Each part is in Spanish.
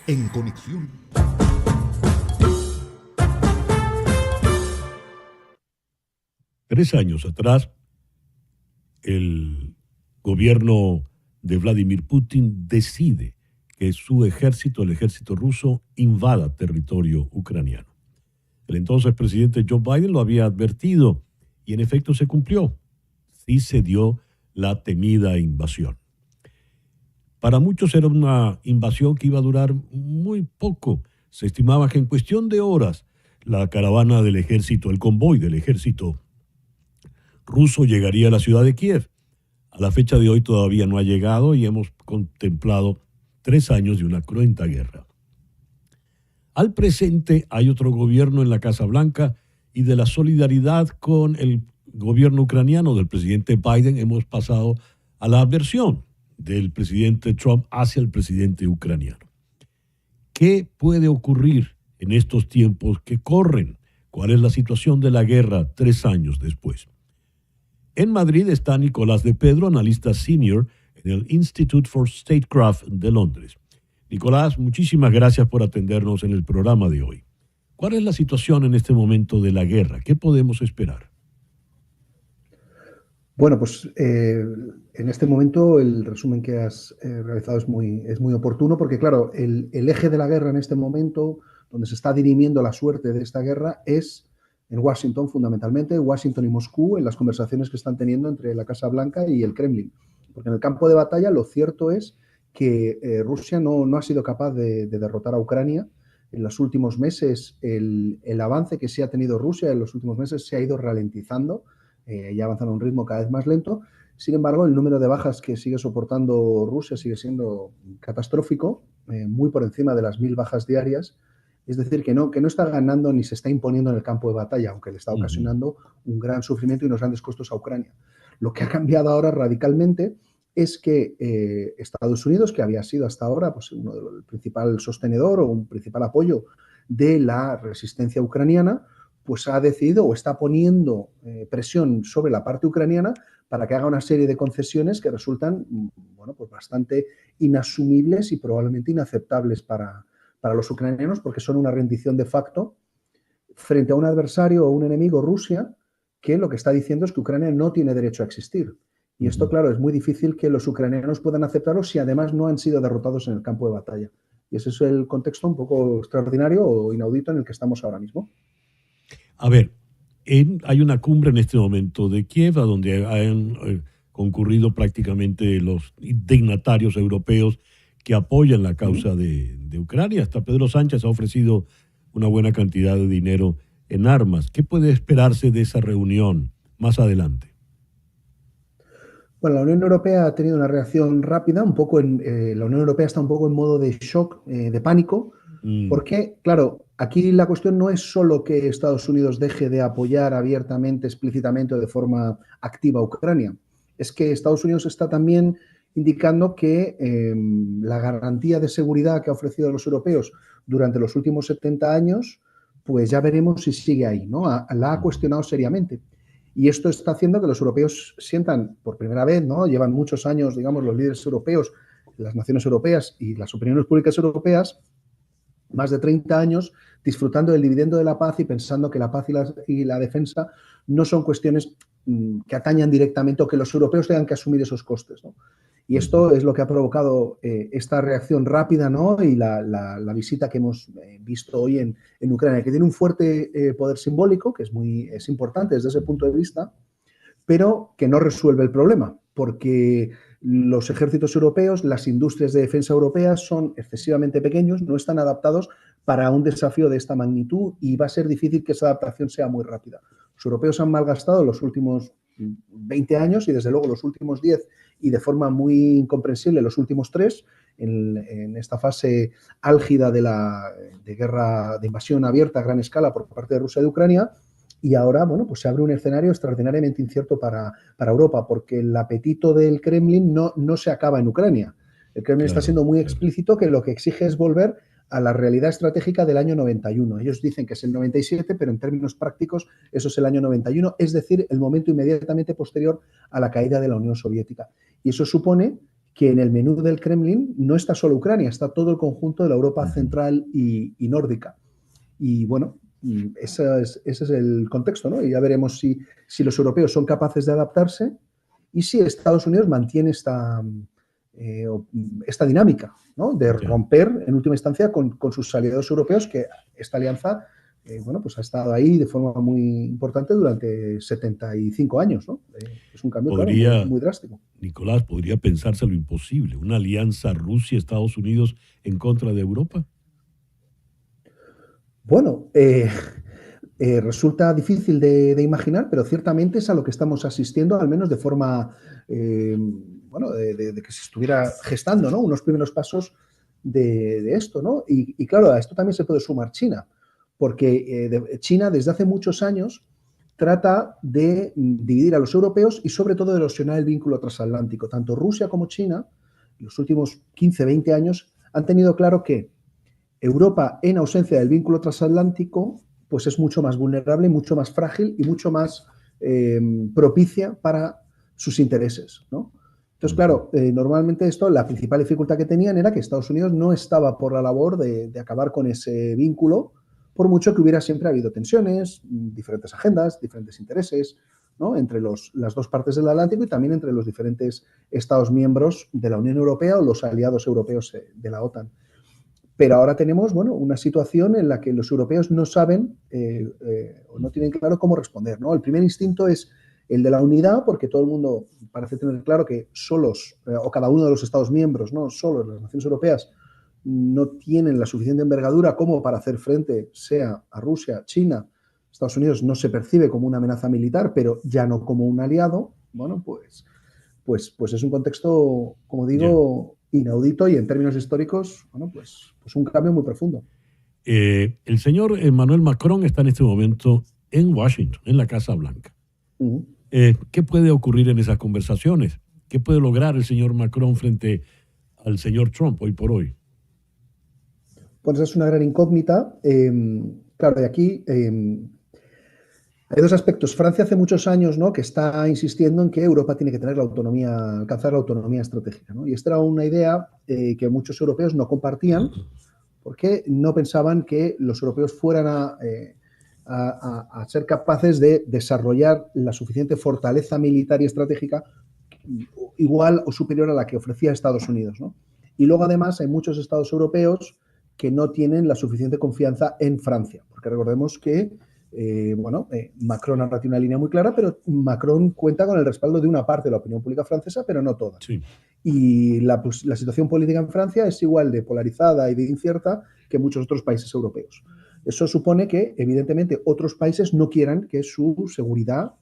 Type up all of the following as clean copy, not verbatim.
En conexión. Tres años atrás, el gobierno de Vladimir Putin decide que su ejército, el ejército ruso, invada territorio ucraniano. El entonces presidente Joe Biden lo había advertido y en efecto se cumplió. Sí se dio la temida invasión. Para muchos era una invasión que iba a durar muy poco. Se estimaba que en cuestión de horas la caravana del ejército, el convoy del ejército ruso llegaría a la ciudad de Kiev. A la fecha de hoy todavía no ha llegado y hemos contemplado 3 años de una cruenta guerra. Al presente hay otro gobierno en la Casa Blanca y de la solidaridad con el gobierno ucraniano del presidente Biden hemos pasado a la aversión del presidente Trump hacia el presidente ucraniano. ¿Qué puede ocurrir en estos tiempos que corren? ¿Cuál es la situación de la guerra 3 años después? En Madrid está Nicolás de Pedro, analista senior en el Institute for Statecraft de Londres. Nicolás, muchísimas gracias por atendernos en el programa de hoy. ¿Cuál es la situación en este momento de la guerra? ¿Qué podemos esperar? Bueno, pues en este momento el resumen que has realizado es muy oportuno porque, claro, el eje de la guerra en este momento, donde se está dirimiendo la suerte de esta guerra, es en Washington, fundamentalmente, Washington y Moscú, en las conversaciones que están teniendo entre la Casa Blanca y el Kremlin. Porque en el campo de batalla lo cierto es que Rusia no ha sido capaz de derrotar a Ucrania. En los últimos meses el avance que sí ha tenido Rusia en los últimos meses se ha ido ralentizando, ya avanzando a un ritmo cada vez más lento. Sin embargo, el número de bajas que sigue soportando Rusia sigue siendo catastrófico, muy por encima de las 1000 bajas diarias. Es decir, que no está ganando ni se está imponiendo en el campo de batalla, aunque le está ocasionando un gran sufrimiento y unos grandes costos a Ucrania. Lo que ha cambiado ahora radicalmente es que Estados Unidos, que había sido hasta ahora pues, el principal sostenedor o un principal apoyo de la resistencia ucraniana, pues ha decidido o está poniendo presión sobre la parte ucraniana para que haga una serie de concesiones que resultan bueno, pues bastante inasumibles y probablemente inaceptables para los ucranianos, porque son una rendición de facto frente a un adversario o un enemigo, Rusia, que lo que está diciendo es que Ucrania no tiene derecho a existir. Y esto, claro, es muy difícil que los ucranianos puedan aceptarlo si además no han sido derrotados en el campo de batalla. Y ese es el contexto un poco extraordinario o inaudito en el que estamos ahora mismo. A ver, hay una cumbre en este momento de Kiev, a donde han concurrido prácticamente los dignatarios europeos que apoyan la causa de Ucrania. Hasta Pedro Sánchez ha ofrecido una buena cantidad de dinero en armas. ¿Qué puede esperarse de esa reunión más adelante? Bueno, la Unión Europea ha tenido una reacción rápida, la Unión Europea está un poco en modo de shock, de pánico, porque, claro, aquí la cuestión no es solo que Estados Unidos deje de apoyar abiertamente, explícitamente o de forma activa a Ucrania, es que Estados Unidos está también indicando que la garantía de seguridad que ha ofrecido a los europeos durante los últimos 70 años, pues ya veremos si sigue ahí, ¿no? La ha cuestionado seriamente. Y esto está haciendo que los europeos sientan por primera vez, ¿no? Llevan muchos años, digamos, los líderes europeos, las naciones europeas y las opiniones públicas europeas, más de 30 años, disfrutando del dividendo de la paz y pensando que la paz y la defensa no son cuestiones que atañan directamente o que los europeos tengan que asumir esos costes, ¿no? Y esto es lo que ha provocado esta reacción rápida, ¿no? Y la visita que hemos visto hoy en Ucrania, que tiene un fuerte poder simbólico, que es importante desde ese punto de vista, pero que no resuelve el problema, porque los ejércitos europeos, las industrias de defensa europeas son excesivamente pequeños, no están adaptados para un desafío de esta magnitud y va a ser difícil que esa adaptación sea muy rápida. Los europeos han malgastado los últimos 20 años y desde luego los últimos 10 y de forma muy incomprensible los últimos 3 en esta fase álgida de guerra, de invasión abierta a gran escala por parte de Rusia y de Ucrania. Y ahora, bueno, pues se abre un escenario extraordinariamente incierto para Europa, porque el apetito del Kremlin no se acaba en Ucrania. El Kremlin está siendo muy explícito que lo que exige es volver a la realidad estratégica del año 91. Ellos dicen que es el 97, pero en términos prácticos eso es el año 91, es decir, el momento inmediatamente posterior a la caída de la Unión Soviética. Y eso supone que en el menú del Kremlin no está solo Ucrania, está todo el conjunto de la Europa central y nórdica. Y bueno, ese es el contexto, ¿no? Y ya veremos si los europeos son capaces de adaptarse y si Estados Unidos mantiene esta dinámica, ¿no? De romper, en última instancia, con sus aliados europeos, que esta alianza bueno, pues ha estado ahí de forma muy importante durante 75 años, ¿no? Es un cambio, claro, muy, muy drástico. Nicolás, ¿podría pensarse lo imposible? ¿Una alianza Rusia-Estados Unidos en contra de Europa? Bueno, resulta difícil de imaginar, pero ciertamente es a lo que estamos asistiendo, al menos de forma, bueno, de que se estuviera gestando, ¿no? Unos primeros pasos de esto, ¿no? Y claro, a esto también se puede sumar China, porque China desde hace muchos años trata de dividir a los europeos y sobre todo de erosionar el vínculo transatlántico. Tanto Rusia como China, en los últimos 15, 20 años, han tenido claro que Europa, en ausencia del vínculo transatlántico, pues es mucho más vulnerable, mucho más frágil y mucho más propicia para sus intereses, ¿no? Entonces, claro, normalmente esto, la principal dificultad que tenían era que Estados Unidos no estaba por la labor de acabar con ese vínculo, por mucho que hubiera siempre habido tensiones, diferentes agendas, diferentes intereses, ¿no? Entre las dos partes del Atlántico y también entre los diferentes Estados miembros de la Unión Europea o los aliados europeos de la OTAN. Pero ahora tenemos, bueno, una situación en la que los europeos no saben o no tienen claro cómo responder, ¿no? El primer instinto es el de la unidad, porque todo el mundo parece tener claro que solos, o cada uno de los Estados miembros, no solos, las naciones europeas, no tienen la suficiente envergadura como para hacer frente, sea a Rusia, China. Estados Unidos no se percibe como una amenaza militar, pero ya no como un aliado. Bueno, pues es un contexto, como digo, inaudito y en términos históricos, bueno, pues un cambio muy profundo. El señor Emmanuel Macron está en este momento en Washington, en la Casa Blanca. ¿Qué puede ocurrir en esas conversaciones? ¿Qué puede lograr el señor Macron frente al señor Trump hoy por hoy? Pues es una gran incógnita. Claro, de aquí hay dos aspectos. Francia hace muchos años, ¿no?, que está insistiendo en que Europa tiene que tener la autonomía, alcanzar la autonomía estratégica, ¿no? Y esta era una idea que muchos europeos no compartían porque no pensaban que los europeos fueran a ser capaces de desarrollar la suficiente fortaleza militar y estratégica igual o superior a la que ofrecía Estados Unidos, ¿no? Y luego, además, hay muchos estados europeos que no tienen la suficiente confianza en Francia, porque recordemos que Macron ahora tiene una línea muy clara, pero Macron cuenta con el respaldo de una parte de la opinión pública francesa, pero no toda. Sí. Y la situación política en Francia es igual de polarizada y de incierta que muchos otros países europeos. Eso supone que, evidentemente, otros países no quieran que su seguridad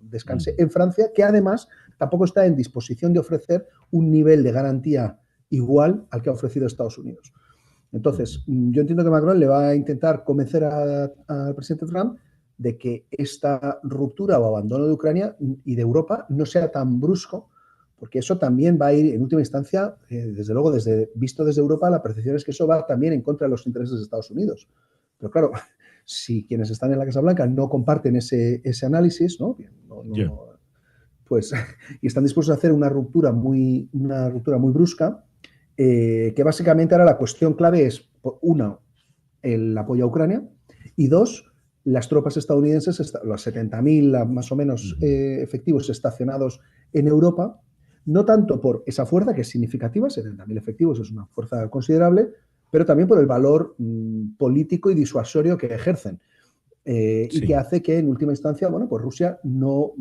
descanse en Francia, que además tampoco está en disposición de ofrecer un nivel de garantía igual al que ha ofrecido Estados Unidos. Entonces, yo entiendo que Macron le va a intentar convencer al presidente Trump de que esta ruptura o abandono de Ucrania y de Europa no sea tan brusco, porque eso también va a ir, en última instancia, desde luego, visto desde Europa, la percepción es que eso va también en contra de los intereses de Estados Unidos. Pero claro, si quienes están en la Casa Blanca no comparten ese análisis, ¿no? Pues, y están dispuestos a hacer una ruptura muy brusca, que básicamente ahora la cuestión clave es, una, el apoyo a Ucrania, y dos, las tropas estadounidenses, los 70.000 más o menos efectivos estacionados en Europa, no tanto por esa fuerza, que es significativa, 70.000 efectivos es una fuerza considerable, pero también por el valor político y disuasorio que ejercen, y que hace que, en última instancia, bueno, pues Rusia no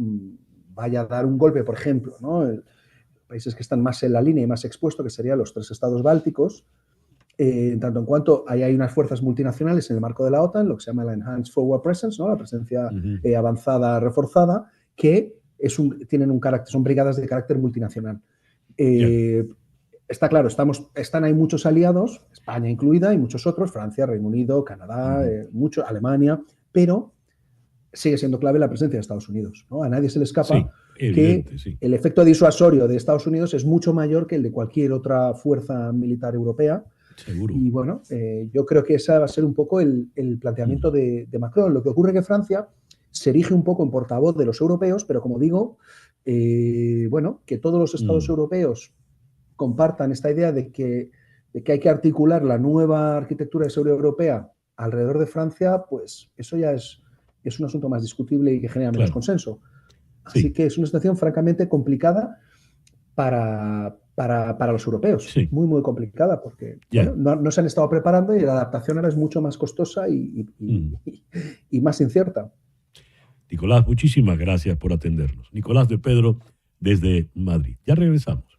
vaya a dar un golpe, por ejemplo, ¿no? Países que están más en la línea y más expuestos, que serían los 3 estados bálticos, en tanto en cuanto hay unas fuerzas multinacionales en el marco de la OTAN, lo que se llama la Enhanced Forward Presence, ¿no?, la presencia avanzada reforzada, que tienen un carácter, son brigadas de carácter multinacional. Está claro, están ahí muchos aliados, España incluida, y muchos otros, Francia, Reino Unido, Canadá, Alemania, pero sigue siendo clave la presencia de Estados Unidos, ¿no? A nadie se le escapa que el efecto disuasorio de Estados Unidos es mucho mayor que el de cualquier otra fuerza militar europea. Seguro. Y bueno, yo creo que ese va a ser un poco el planteamiento de Macron. Lo que ocurre es que Francia se erige un poco en portavoz de los europeos, pero como digo, que todos los estados europeos compartan esta idea de que hay que articular la nueva arquitectura de seguridad europea alrededor de Francia, pues eso ya es un asunto más discutible y que genera menos consenso. Así que es una situación francamente complicada para los europeos. Sí. Muy, muy complicada porque no se han estado preparando y la adaptación ahora es mucho más costosa y más incierta. Nicolás, muchísimas gracias por atendernos. Nicolás de Pedro desde Madrid. Ya regresamos.